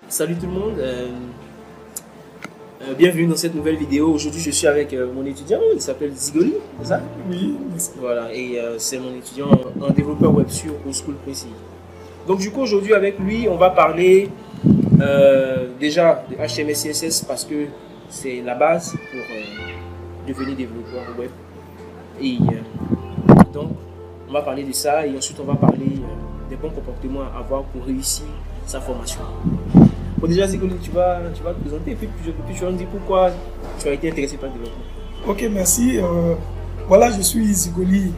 Salut tout le monde, bienvenue dans cette nouvelle vidéo. Aujourd'hui je suis avec mon étudiant, il s'appelle Zigoli, c'est ça? Oui, merci. Voilà, et c'est mon étudiant en développeur web sur Oschool Précis. Donc du coup aujourd'hui avec lui on va parler déjà de HTML CSS parce que c'est la base pour devenir développeur web. Et donc on va parler de ça et ensuite on va parler des bons comportements à avoir pour réussir sa formation. Bon, déjà, Zigoli, tu vas te présenter et puis tu vas nous dire pourquoi tu as été intéressé par le développement. Ok, merci. Voilà, je suis Zigoli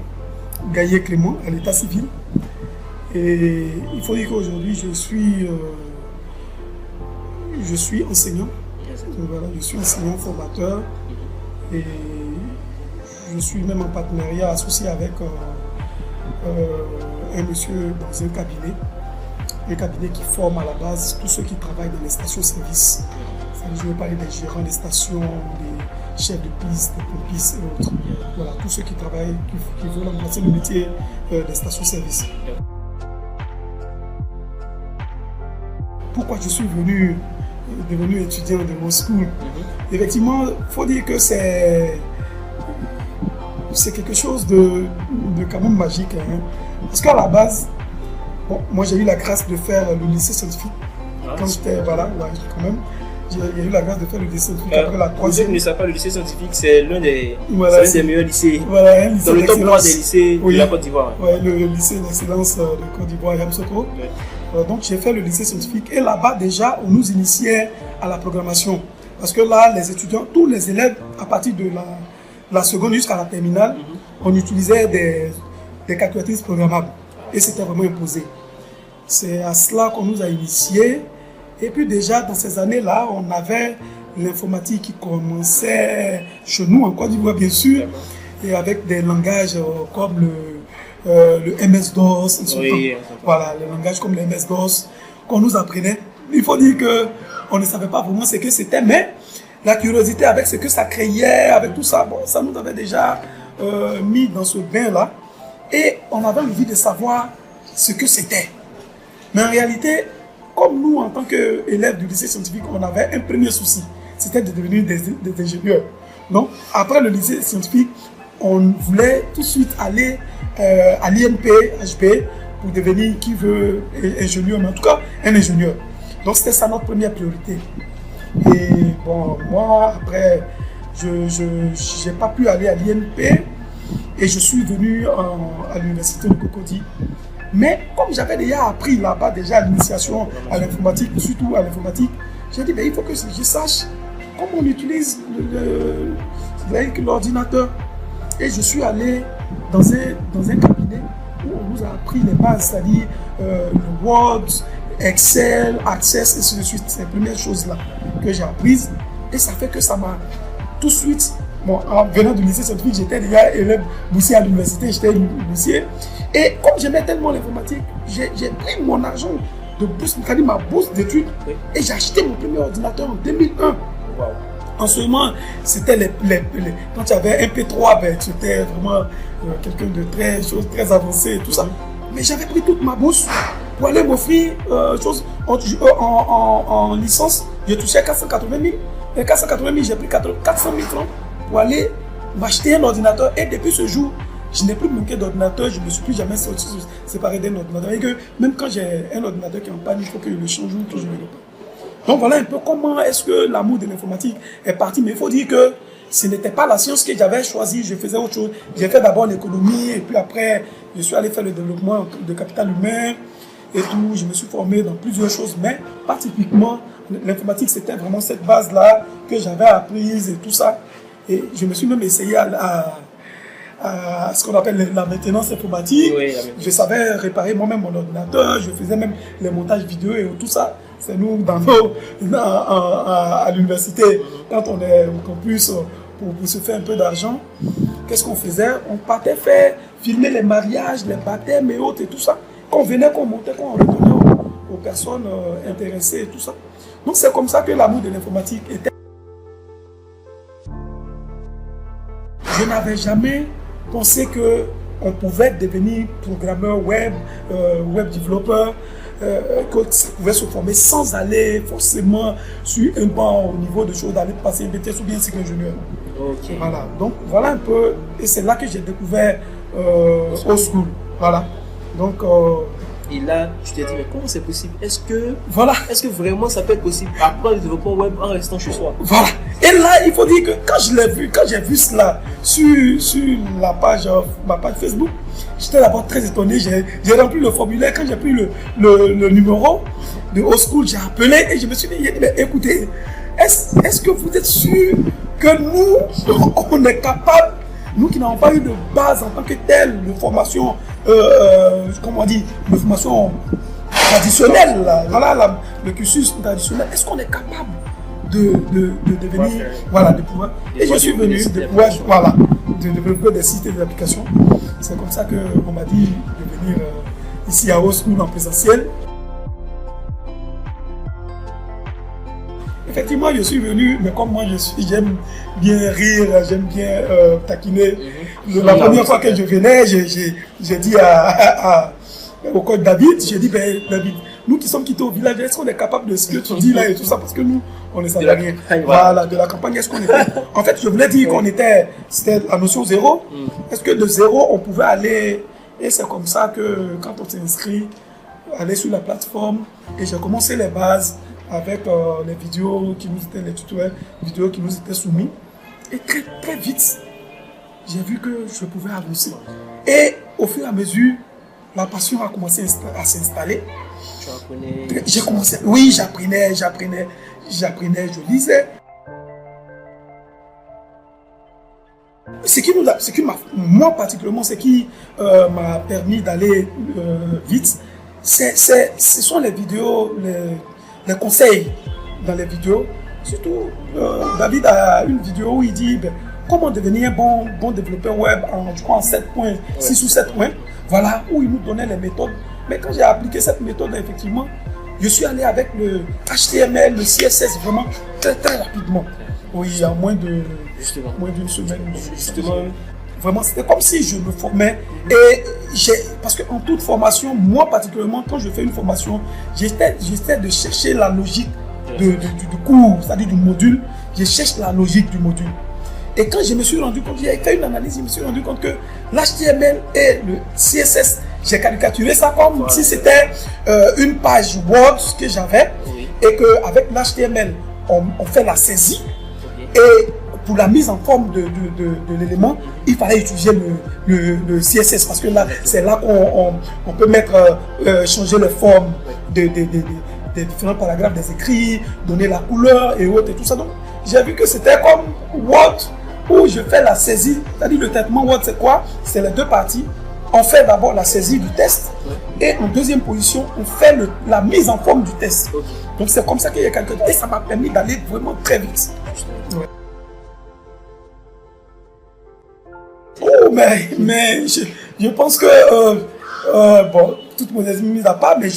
Gaillet Clément à l'état civil. Et il faut dire qu'aujourd'hui, je suis enseignant. Voilà, je suis enseignant formateur. Et je suis même en partenariat associé avec un monsieur dans un cabinet qui forme à la base tous ceux qui travaillent dans les stations-service. Je vais parler des gérants des stations, des chefs de piste, des pompistes et autres. Voilà, tous ceux qui travaillent, qui veulent embrasser le métier des stations-service. Pourquoi je suis devenu étudiant de mon school? Effectivement, il faut dire que c'est quelque chose de quand même magique. Hein. Parce qu'à la base, bon, moi j'ai eu la grâce de faire le lycée scientifique. Quand j'étais, voilà, ouais, quand même. J'ai eu la grâce de faire le lycée scientifique après la troisième. Vous ne savez pas, le lycée scientifique, c'est l'un des meilleurs lycées. Voilà, un lycée dans le top 3 des lycées de la Côte d'Ivoire. Oui, le lycée d'excellence de Côte d'Ivoire, Yamoussoukro. Donc j'ai fait le lycée scientifique et là-bas déjà on nous initiait à la programmation. Parce que là, les étudiants, tous les élèves, à partir de la seconde jusqu'à la terminale, on utilisait des calculatrices programmables. Et c'était vraiment imposé. C'est à cela qu'on nous a initiés. Et puis déjà, dans ces années-là, on avait l'informatique qui commençait chez nous, en Côte d'Ivoire bien sûr, et avec des langages comme le MS-DOS. Voilà, les langages comme le MS-DOS qu'on nous apprenait. Il faut dire qu'on ne savait pas vraiment ce que c'était, mais la curiosité avec ce que ça créait, avec tout ça, bon, ça nous avait déjà mis dans ce bain-là. Et on avait envie de savoir ce que c'était. Mais en réalité, comme nous, en tant qu'élèves du lycée scientifique, on avait un premier souci. C'était de devenir des ingénieurs. Donc, après le lycée scientifique, on voulait tout de suite aller à l'INP, HB, pour devenir qui veut ingénieur, mais en tout cas, un ingénieur. Donc, c'était ça notre première priorité. Et bon, moi, après, je n'ai pas pu aller à l'INP. Et je suis venu à l'université de Cocody. Mais comme j'avais déjà appris là-bas déjà l'initiation à l'informatique, surtout à l'informatique, j'ai dit, il faut que je sache comment on utilise l'ordinateur. Et je suis allé dans un cabinet où on nous a appris les bases, c'est-à-dire le Word, Excel, Access, et ainsi de suite. C'est les premières choses-là que j'ai apprises. Et ça fait que ça m'a tout de suite... Bon, en venant du lycée scientifique, j'étais déjà élève boursier à l'université, j'étais boursier. Et comme j'aimais tellement l'informatique, j'ai pris mon argent de bourse, c'est-à-dire ma bourse d'études, et j'ai acheté mon premier ordinateur en 2001. Wow. En ce moment, c'était quand tu avais un P3, tu étais vraiment quelqu'un de très avancé et tout ça. Mais j'avais pris toute ma bourse pour aller m'offrir en licence. J'ai touché 480 000. Et 480 000, j'ai pris 400 000 francs pour aller m'acheter un ordinateur. Et depuis ce jour, je n'ai plus manqué d'ordinateur. Je ne me suis plus jamais séparé d'un ordinateur. Et que même quand j'ai un ordinateur qui est en panne, il faut que je le change ou que je le répare. Donc voilà un peu comment est-ce que l'amour de l'informatique est parti. Mais il faut dire que ce n'était pas la science que j'avais choisie. Je faisais autre chose. J'ai fait d'abord l'économie et puis après, je suis allé faire le développement de capital humain et tout. Je me suis formé dans plusieurs choses. Mais pas typiquement, l'informatique, c'était vraiment cette base-là que j'avais apprise et tout ça. Et je me suis même essayé à ce qu'on appelle la maintenance informatique. Oui, je savais réparer moi-même mon ordinateur, je faisais même les montages vidéo et tout ça. C'est nous, à l'université, quand on est au campus, pour se faire un peu d'argent, qu'est-ce qu'on faisait? On partait filmer les mariages, les baptêmes et autres et tout ça. Quand on venait, qu'on montait, qu'on retournait aux personnes intéressées et tout ça. Donc c'est comme ça que l'amour de l'informatique était. Je n'avais jamais pensé qu'on pouvait devenir programmeur web, web développeur. que pouvait se former sans aller forcément sur un banc au niveau de choses, d'aller passer un BTS ou bien cycle ingénieur. Ok. Voilà, donc voilà un peu, et c'est là que j'ai découvert Old School. Voilà, donc. Et là, tu t'es dit, mais comment c'est possible? Est-ce que vraiment ça peut être possible apprendre le développement web en restant chez soi? Voilà. Et là, il faut dire que quand j'ai vu cela sur la page, ma page Facebook, j'étais d'abord très étonné. J'ai rempli le formulaire. Quand j'ai pris le numéro de Old School, j'ai appelé et je me suis dit, mais écoutez, est-ce que vous êtes sûr que nous, on est capable, nous qui n'avons pas eu de base en tant que telle, de formation, comment on dit, de formation traditionnelle, là, voilà, le cursus traditionnel, est-ce qu'on est capable de devenir, voilà, de pouvoir, et je suis venu de pouvoir, voilà, de développer des sites et des applications. C'est comme ça qu'on m'a dit de venir ici à Old School en présentiel. Effectivement, je suis venu, mais comme moi j'aime bien rire, j'aime bien taquiner. La première fois que je venais, j'ai dit au coach David, j'ai dit, ben, David, nous qui sommes quittés au village, est-ce qu'on est capable de ce que tu dis là et tout ça? Parce que nous, on ne savait rien. Voilà, de la campagne, est-ce qu'on était. En fait, je voulais dire qu'on était, c'était la notion zéro. Est-ce que de zéro, on pouvait aller. Et c'est comme ça que quand on s'est inscrit, aller sur la plateforme, et j'ai commencé les bases avec les vidéos qui nous étaient, les tutoriels vidéos qui nous étaient soumis. Et très, très vite, j'ai vu que je pouvais avancer. Et au fur et à mesure, la passion a commencé à s'installer. Tu apprenais? J'ai commencé, oui, j'apprenais, je lisais. Ce qui m'a, moi particulièrement, ce qui m'a permis d'aller vite, ce sont les vidéos, les conseils dans les vidéos. Surtout, David a une vidéo où il dit comment devenir un bon développeur web en 7 points, 6 ou 7 points. Voilà, où il nous donnait les méthodes. Mais quand j'ai appliqué cette méthode, effectivement, je suis allé avec le HTML, le CSS vraiment très très rapidement. Oui, en moins d'une semaine. Justement, vraiment, c'était comme si je me formais. Et parce qu'en toute formation, moi particulièrement, quand je fais une formation, j'essaie de chercher la logique du cours, c'est-à-dire du module. Je cherche la logique du module. Et quand je me suis rendu compte, j'ai fait une analyse, je me suis rendu compte que l'HTML et le CSS, j'ai caricaturé ça comme si c'était une page Word que j'avais, et qu'avec l'HTML, on fait la saisie. Et pour la mise en forme de l'élément, il fallait utiliser le CSS, parce que là, c'est là qu'on peut mettre, changer les formes des différents paragraphes des écrits, donner la couleur et autres et tout ça. Donc, j'ai vu que c'était comme Word, où je fais la saisie, c'est-à-dire le traitement Word, c'est quoi? C'est les deux parties. On fait d'abord la saisie du test, et en deuxième position, on fait la mise en forme du test. Donc c'est comme ça qu'il y a quelques temps, et ça m'a permis d'aller vraiment très vite. Ouais. Oh, mais je pense que, bon, toute modestie mise à part, mais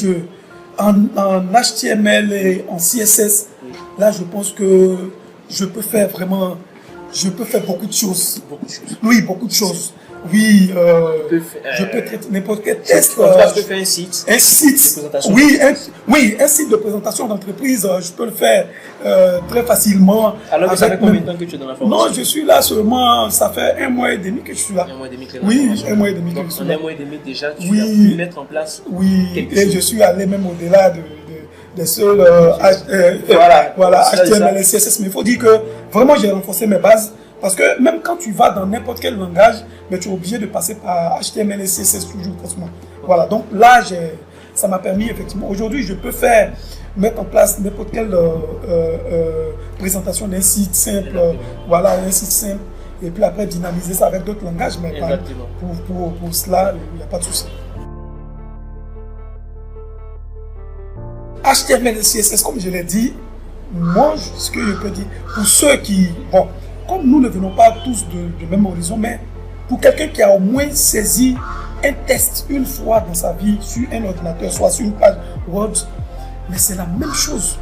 en HTML et en CSS, là je pense que je peux faire vraiment, beaucoup de choses. Oui, beaucoup de choses. Oui, je peux traiter n'importe quel test. Je peux faire un site. Un site de présentation. Oui, un site de présentation d'entreprise, je peux le faire très facilement. Alors que ça fait combien de temps que tu es dans la formation? Non, je suis là seulement, ça fait 1 mois et demi que je suis là. 1 mois et demi que oui, 1 mois et demi que je suis là. En 1 mois et demi déjà, tu as pu mettre en place. Oui, et je suis allé même au-delà des seuls HTML et CSS. Mais il faut dire que vraiment j'ai renforcé mes bases. Parce que même quand tu vas dans n'importe quel langage, mais tu es obligé de passer par HTML et CSS toujours forcément. Voilà, donc là, ça m'a permis effectivement. Aujourd'hui, je peux mettre en place n'importe quelle présentation d'un site simple. Voilà, un site simple. Et puis après, dynamiser ça avec d'autres langages. Mais pour cela, il n'y a pas de souci. HTML et CSS, comme je l'ai dit, moi, ce que je peux dire, pour ceux qui... Bon, comme nous ne venons pas tous de même horizon, mais pour quelqu'un qui a au moins saisi un test une fois dans sa vie sur un ordinateur, soit sur une page Word, mais c'est la même chose.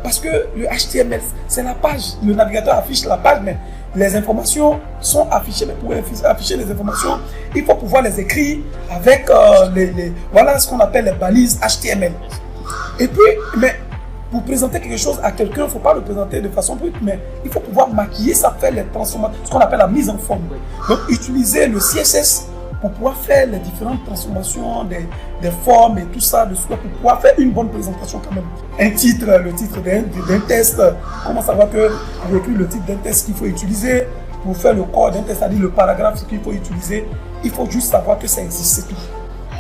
Parce que le HTML, c'est la page, le navigateur affiche la page, mais les informations sont affichées, mais pour afficher les informations, il faut pouvoir les écrire avec voilà ce qu'on appelle les balises HTML. Et puis, mais pour présenter quelque chose à quelqu'un, il ne faut pas le présenter de façon brute, mais il faut pouvoir maquiller ça, faire les transformations, ce qu'on appelle la mise en forme. Donc, utiliser le CSS pour pouvoir faire les différentes transformations des formes et tout ça, pour pouvoir faire une bonne présentation quand même. Un titre, le titre d'un test, comment savoir que pour écrire le titre d'un test qu'il faut utiliser, pour faire le corps d'un test, c'est-à-dire le paragraphe qu'il faut utiliser, il faut juste savoir que ça existe, c'est tout.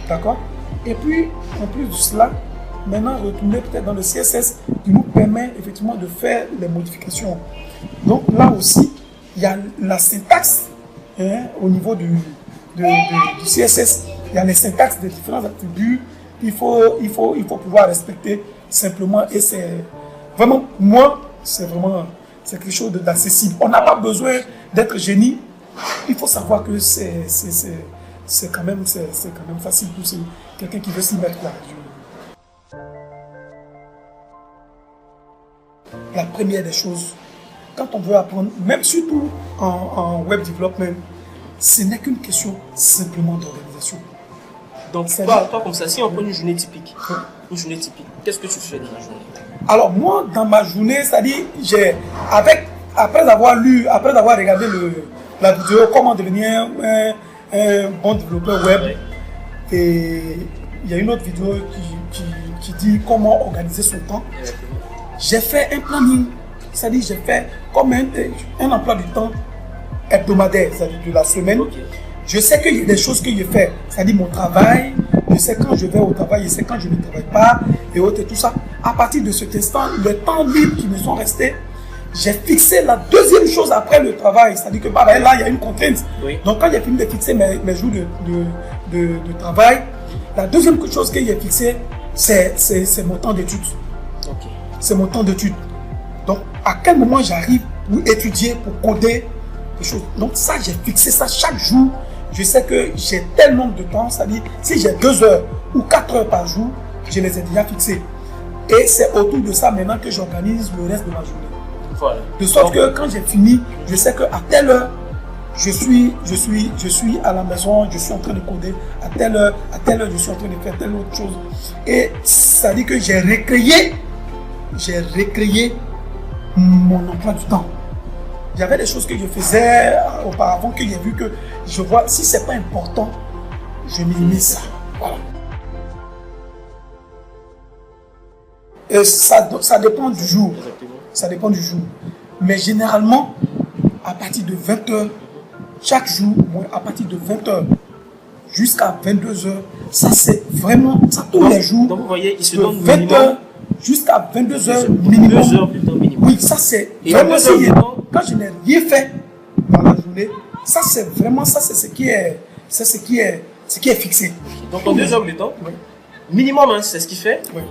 D'accord? Et puis, en plus de cela, maintenant retourner peut-être dans le CSS qui nous permet effectivement de faire les modifications. Donc là aussi, il y a la syntaxe au niveau du CSS, il y a les syntaxes des différents attributs, il faut pouvoir respecter simplement, et c'est vraiment, moi, c'est quelque chose d'accessible. On n'a pas besoin d'être génie, il faut savoir que c'est quand même facile pour quelqu'un qui veut s'y mettre là. La première des choses, quand on veut apprendre, même surtout en web development, ce n'est qu'une question simplement d'organisation. Donc, toi, comme ça, si on prend une journée typique, qu'est-ce que tu fais dans la journée? Alors, moi, dans ma journée, c'est-à-dire, après avoir regardé la vidéo comment devenir un bon développeur web, et il y a une autre vidéo qui dit comment organiser son temps. J'ai fait un planning, c'est-à-dire j'ai fait comme un emploi du temps hebdomadaire, c'est-à-dire de la semaine. Okay. Je sais qu'il y a des choses que je fais, c'est-à-dire mon travail, je sais quand je vais au travail, je sais quand je ne travaille pas, et autres, et tout ça. À partir de cet instant, le temps libre qui me sont restés, j'ai fixé la deuxième chose après le travail, c'est-à-dire que là, il y a une contrainte. Oui. Donc quand j'ai fini de fixer mes jours de travail, la deuxième chose que j'ai fixée, c'est mon temps d'études. Okay. C'est mon temps d'études. Donc, à quel moment j'arrive pour étudier, pour coder des choses. Donc, ça, j'ai fixé ça chaque jour. Je sais que j'ai tel nombre de temps, c'est-à-dire, si j'ai 2 heures ou 4 heures par jour, je les ai déjà fixés. Et c'est autour de ça maintenant que j'organise le reste de ma journée. Voilà. De sorte que quand j'ai fini, je sais qu'à telle heure, je suis à la maison, je suis en train de coder. À telle heure, je suis en train de faire telle autre chose. Et ça dit que j'ai recréé mon emploi du temps. Il y avait des choses que je faisais auparavant que j'ai vu que je vois, si ce n'est pas important, je minimise ça. Voilà. Et ça dépend du jour. Ça dépend du jour. Mais généralement, à partir de 20h, chaque jour, à partir de 20h jusqu'à 22h, ça c'est vraiment, ça tous les jours. Donc vous voyez, il se donne 20h jusqu'à 22h minimum. 2 heures plutôt minimum. Oui, ça c'est vraiment ça. Quand je n'ai rien fait dans la journée, ça c'est vraiment ça, c'est ce qui est fixé. Donc en 2 heures de temps, oui. Minimum, hein, c'est ce qu'il fait. Oui.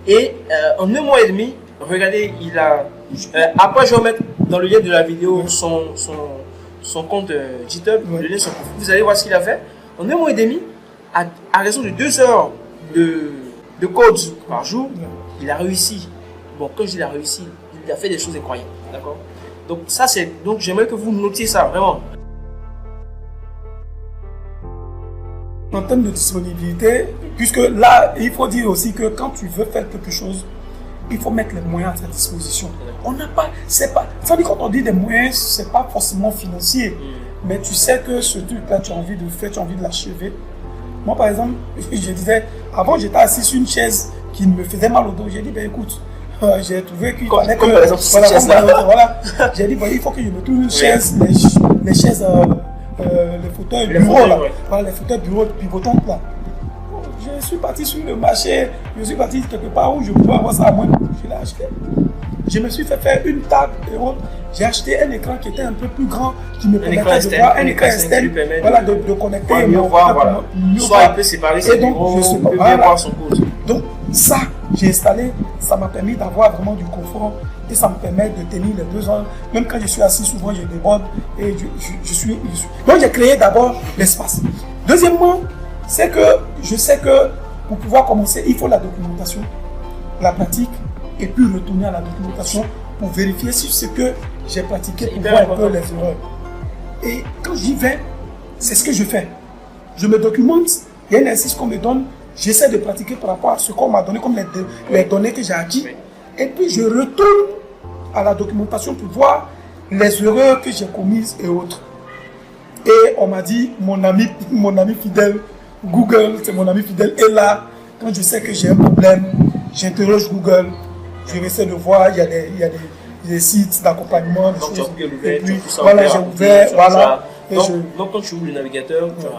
Et en 1 mois et demi, regardez, il a. Après, je vais mettre dans le lien de la vidéo son compte GitHub, oui. Le lien sur profil. Vous allez voir ce qu'il a fait. En 1 mois et demi, à raison de 2 heures de code par jour, oui. Il a réussi. Bon, quand je dis il a réussi, il a fait des choses incroyables. D'accord? Donc, ça, c'est. Donc, j'aimerais que vous notiez ça, vraiment. En termes de disponibilité, puisque là, il faut dire aussi que quand tu veux faire quelque chose, il faut mettre les moyens à ta disposition. On n'a pas, c'est pas, ça dit quand on dit des moyens, c'est pas forcément financier, mais tu sais que ce truc-là, tu as envie de le faire, tu as envie de l'achever. Moi, par exemple, je disais, avant, j'étais assis sur une chaise qui me faisait mal au dos. J'ai dit, ben écoute, j'ai trouvé qu'il fallait que, voilà, j'ai dit, il faut que je me trouve une chaise, les chaises. Les fauteuils bureaux là, voilà, les fauteuils bureaux pivotants là. Je suis parti sur le marché, je suis parti quelque part où je pouvais avoir ça à moins. Je l'ai acheté. Je me suis fait faire une table et autres. J'ai acheté un écran qui était un peu plus grand, qui me permettait de voir un écran externe, voilà, de connecter. Mieux voir, voilà. Soit il peut séparer ses bureaux, il peut bien voir son code. Donc ça, j'ai installé, ça m'a permis d'avoir vraiment du confort. Et ça me permet de tenir les 2 heures. Même quand je suis assis, souvent je déborde. Et je suis. Donc j'ai créé d'abord l'espace. Deuxièmement, c'est que je sais que pour pouvoir commencer, il faut la documentation, la pratique, et puis retourner à la documentation pour vérifier si ce que j'ai pratiqué pour voir un peu les erreurs. Et quand j'y vais, c'est ce que je fais. Je me documente, il y a un exercice qu'on me donne, j'essaie de pratiquer par rapport à ce qu'on m'a donné, comme les données que j'ai acquises. Et puis je retourne à la documentation pour voir les erreurs que j'ai commises et autres. Et on m'a dit, mon ami fidèle, Google, c'est mon ami fidèle, est là. Quand je sais que j'ai un problème, j'interroge Google, je essaie de voir, il y a des sites d'accompagnement, des choses. Et puis, voilà, j'ai ouvert, voilà. Donc, quand tu ouvres le navigateur, tu as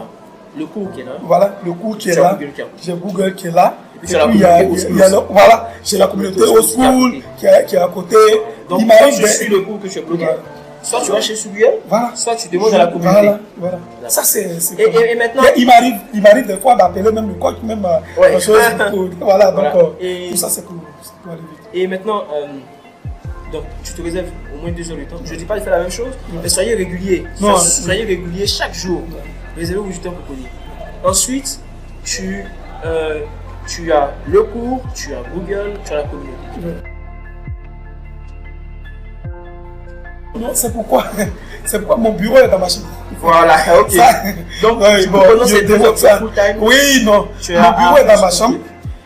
le cours qui est là. Voilà, le cours qui est là. J'ai Google qui est là. Et puis, il y a voilà, j'ai la communauté au school qui est à côté. Donc, quand je suis le cours que tu as bloqué, soit tu vas chez Google, soit tu demandes à la communauté. Voilà. Ça, c'est. Et maintenant. Il m'arrive des fois d'appeler même le coach, même chose. Voilà, donc tout ça, c'est pour aller vite. Et maintenant, donc tu te réserves au moins 2 heures de temps. Je ne dis pas de faire la même chose, mais soyez régulier. Soyez régulier chaque jour. Réservez-vous du temps pour coder. Ensuite, tu as le cours, tu as Google, tu as la communauté. Non, c'est pourquoi mon bureau est dans ma chambre. Voilà, ok. Donc, je développe ça. Oui, non. Mon bureau est dans ma chambre.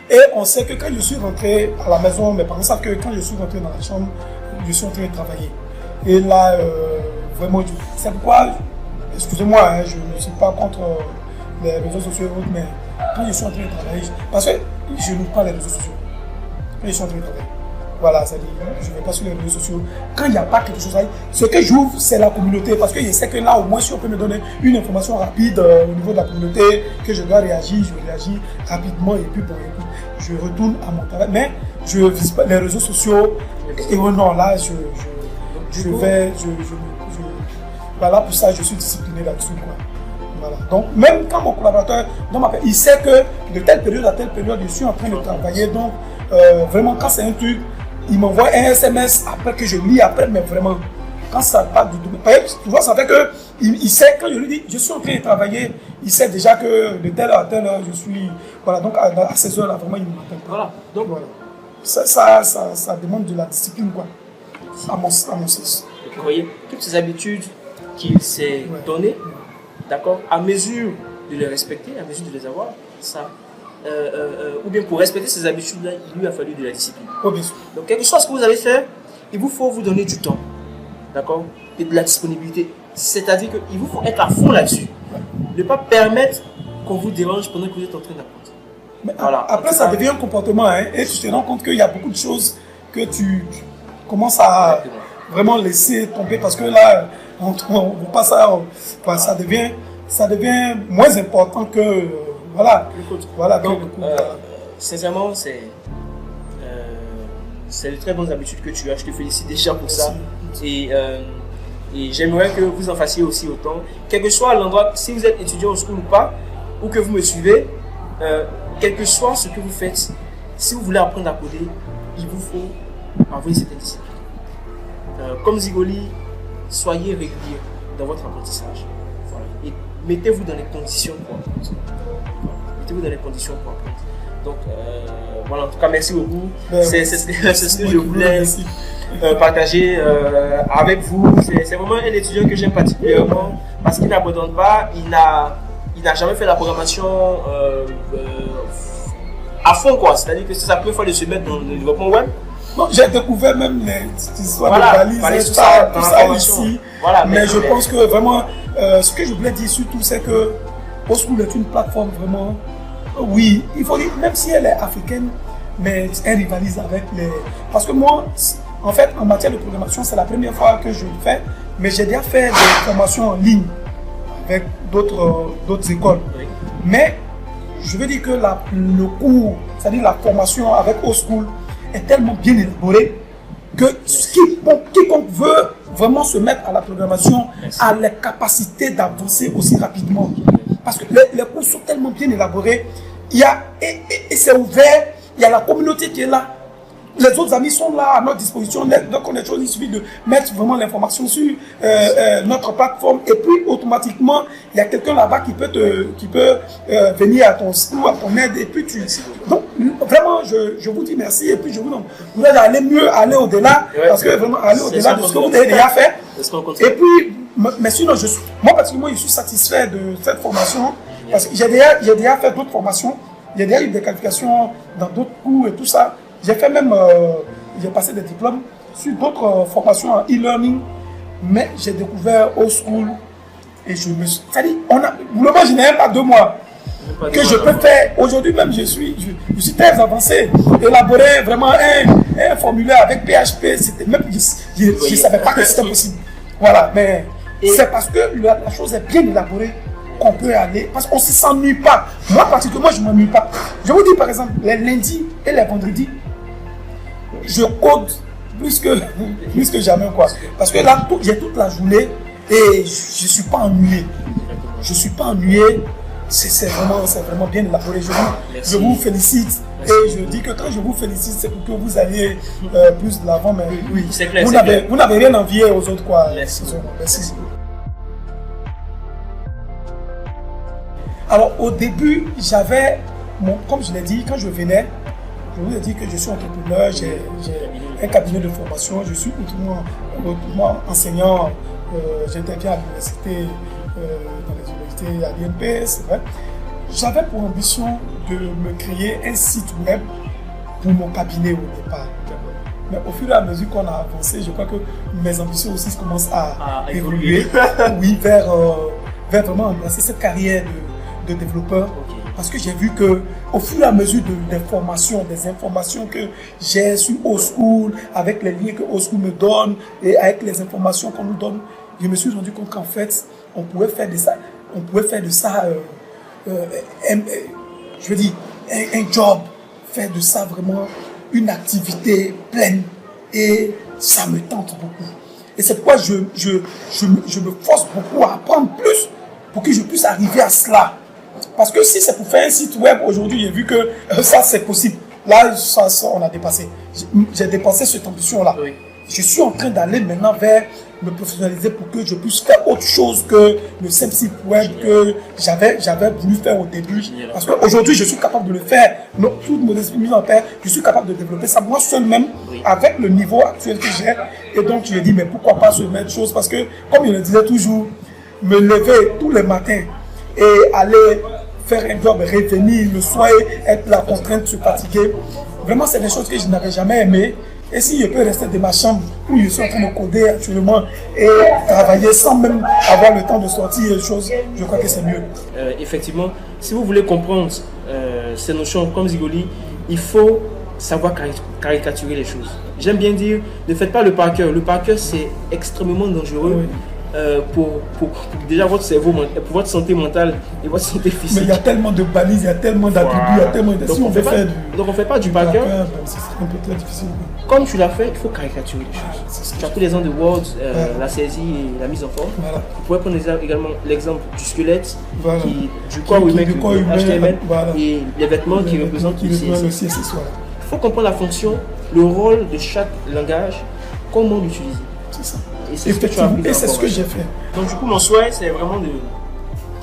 Et on sait que quand je suis rentré à la maison, mes parents savent que quand je suis rentré dans la chambre, je suis en train de travailler. Et là, vraiment, c'est pourquoi, excusez-moi, hein, je ne suis pas contre les réseaux sociaux et autres, mais quand je suis en train de travailler, parce que je n'ouvre pas les réseaux sociaux. Quand je suis en train de travailler. Voilà, c'est-à-dire, je ne vais pas sur les réseaux sociaux. Quand il n'y a pas quelque chose à dire, ce que j'ouvre, c'est la communauté. Parce que je sais que là, au moins, si on peut me donner une information rapide au niveau de la communauté, que je dois réagir, je réagis rapidement et puis bon, je retourne à mon travail. Mais je ne vise pas les réseaux sociaux. Et non, là, voilà, pour ça, je suis discipliné là-dessus. Voilà. Donc, même quand mon collaborateur m'appelle, il sait que de telle période à telle période, je suis en train de travailler. Donc, vraiment, quand c'est un truc, il m'envoie un SMS après que je lis après, mais vraiment, quand ça part du domaine. Tu vois, ça fait que il sait, quand je lui dis, je suis en train de travailler, il sait déjà que de telle à telle heure, je suis. Voilà, donc à ces heures-là, vraiment, il ne m'appelle pas. Voilà, donc voilà. Ça demande de la discipline, quoi, à mon sens. Vous voyez, toutes ces habitudes qu'il s'est données, d'accord, à mesure de les respecter, à mesure de les avoir, ça. Ou bien pour respecter ces habitudes-là, il lui a fallu de la discipline. Oh, bien sûr. Donc, quelque chose que vous allez faire, il vous faut vous donner du temps, d'accord, et de la disponibilité. C'est-à-dire qu'il vous faut être à fond là-dessus. Ne pas permettre qu'on vous dérange pendant que vous êtes en train d'apprendre. Mais voilà. Après, ça devient un comportement, hein, et tu te rends compte qu'il y a beaucoup de choses que tu commences à vraiment laisser tomber parce que là, on ne voit pas ça, ça devient moins important que. Voilà. Donc, sincèrement, c'est de très bonnes habitudes que tu as. Je te félicite déjà pour ça. Et j'aimerais que vous en fassiez aussi autant. Quel que soit l'endroit, si vous êtes étudiant au school ou pas, ou que vous me suivez, quel que soit ce que vous faites, si vous voulez apprendre à coder, il vous faut avoir une certaine discipline. Comme Zigoli, soyez régulier dans votre apprentissage. Voilà. Et mettez-vous dans les conditions pour apprendre. Mettez-vous dans les conditions pour apprendre. Donc, voilà, en tout cas, merci beaucoup. C'est ce que je voulais partager avec vous. C'est vraiment un étudiant que j'aime particulièrement parce qu'il n'abandonne pas, il n'a jamais fait la programmation à fond, quoi. C'est-à-dire que c'est sa première fois de se mettre dans le développement web. Non, j'ai découvert même les histoires de balises, tout ça ici. Voilà, mais je pense que vraiment, ce que je voulais dire surtout, c'est que OSchool est une plateforme vraiment. Oui, il faut dire, même si elle est africaine, mais elle rivalise avec les. Parce que moi, en fait, en matière de programmation, c'est la première fois que je le fais, mais j'ai déjà fait des formations en ligne avec d'autres écoles. Oui. Mais je veux dire que le cours, c'est-à-dire la formation avec OSchool, est tellement bien élaboré que quiconque veut vraiment se mettre à la programmation a les capacités d'avancer aussi rapidement. Parce que les cours sont tellement bien élaborés, et c'est ouvert, il y a la communauté qui est là. Les autres amis sont là à notre disposition, donc il suffit de mettre vraiment l'information sur notre plateforme et puis automatiquement il y a quelqu'un là-bas qui peut venir à ton secours, à ton aide et puis donc vraiment, je vous dis merci et puis je vous demande d'aller mieux, aller au-delà, parce que vraiment, aller au-delà de ce que vous avez déjà fait. Et puis, mais sinon, moi, particulièrement, je suis satisfait de cette formation, parce que j'ai déjà fait d'autres formations, j'ai déjà eu des qualifications dans d'autres cours et tout ça. J'ai fait même, j'ai passé des diplômes sur d'autres formations en e-learning, mais j'ai découvert Old School et je me suis... C'est-à-dire, je n'ai même pas 2 mois que je peux faire. Aujourd'hui même, je suis très avancé. Élaborer vraiment un formulaire avec PHP, c'était même, je ne savais pas que c'était possible. Voilà, mais c'est parce que la chose est bien élaborée qu'on peut aller, parce qu'on ne s'ennuie pas. Moi, particulièrement, je ne m'ennuie pas. Je vous dis par exemple, les lundis et les vendredis, je code plus que jamais, quoi. Parce que là, j'ai toute la journée et je ne suis pas ennuyé. Je ne suis pas ennuyé. C'est vraiment bien élaboré. Je vous félicite. Merci. Et je dis que quand je vous félicite, c'est pour que vous alliez plus de l'avant. Mais oui, c'est clair, vous n'avez rien envié aux autres, quoi. Merci. Merci. Alors, au début, j'avais, comme je l'ai dit, quand je venais, je vous ai dit que je suis entrepreneur, j'ai un cabinet de formation, je suis autrement enseignant, j'interviens à l'université, dans les universités à l'INP, c'est vrai. J'avais pour ambition de me créer un site web pour mon cabinet au départ. Mais au fur et à mesure qu'on a avancé, je crois que mes ambitions aussi commencent à évoluer. Oui, vers vraiment embrasser cette carrière de développeur. Okay. Parce que j'ai vu que au fur et à mesure des informations que j'ai sur Old School, avec les liens que Old School me donne et avec les informations qu'on nous donne, je me suis rendu compte qu'en fait, on pouvait faire de ça, je veux dire, un job, faire de ça vraiment une activité pleine. Et ça me tente beaucoup. Et c'est pourquoi je me force beaucoup à apprendre plus pour que je puisse arriver à cela. Parce que si c'est pour faire un site web, aujourd'hui, j'ai vu que ça, c'est possible. Là, ça, on a dépassé. J'ai dépassé cette ambition-là. Oui. Je suis en train d'aller maintenant vers me professionnaliser pour que je puisse faire autre chose que le simple site web que j'avais voulu faire au début. Parce qu'aujourd'hui, je suis capable de le faire. Toute modestie mise en terre, je suis capable de développer ça moi seul même, avec le niveau actuel que j'ai. Et donc, je me dis, mais pourquoi pas se mettre chose? Parce que, comme je le disais toujours, me lever tous les matins et aller faire un job, revenir le soir, être la contrainte de se fatiguer. Vraiment, c'est des choses que je n'avais jamais aimées. Et si je peux rester dans ma chambre où je suis en train de coder actuellement et travailler sans même avoir le temps de sortir les choses, je crois que c'est mieux. Effectivement, si vous voulez comprendre ces notions comme Zigoli, il faut savoir caricaturer les choses. J'aime bien dire, ne faites pas le par cœur. Le par cœur, c'est extrêmement dangereux. Oui. Pour déjà votre cerveau, pour votre santé mentale et votre santé physique. Mais il y a tellement de balises, il y a tellement d'attributs, il y a tellement de... Donc, on ne fait pas du par cœur. C'est un peu très difficile. Comme tu l'as fait, il faut caricaturer les choses. Tu as pris l'exemple de Word, la saisie et la mise en forme. Voilà. Vous pouvez prendre également l'exemple du squelette, du corps humain, HTML, et les vêtements qui représentent le CSS. Il faut comprendre la fonction, le rôle de chaque langage, comment l'utiliser. C'est ça. Et c'est ce que j'ai fait. Donc du coup, mon souhait, c'est vraiment de...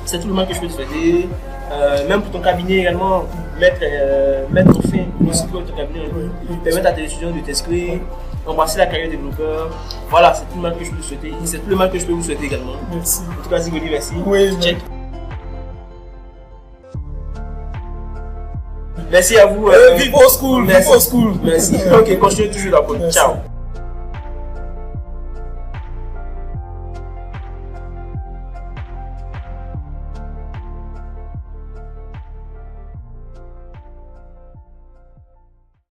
C'est tout le mal que je peux te souhaiter. Même pour ton cabinet également, mettre fin au cycle de ton cabinet, permettre à tes étudiants de t'inscrire, embrasser la carrière de développeur. Voilà, c'est tout le mal que je peux te souhaiter. C'est tout le mal que je peux vous souhaiter également. Merci. En tout cas, Zigoli, merci. Oui, check. Merci à vous. Vive Old School. Merci. Ok, continuez toujours la bonne. Ciao.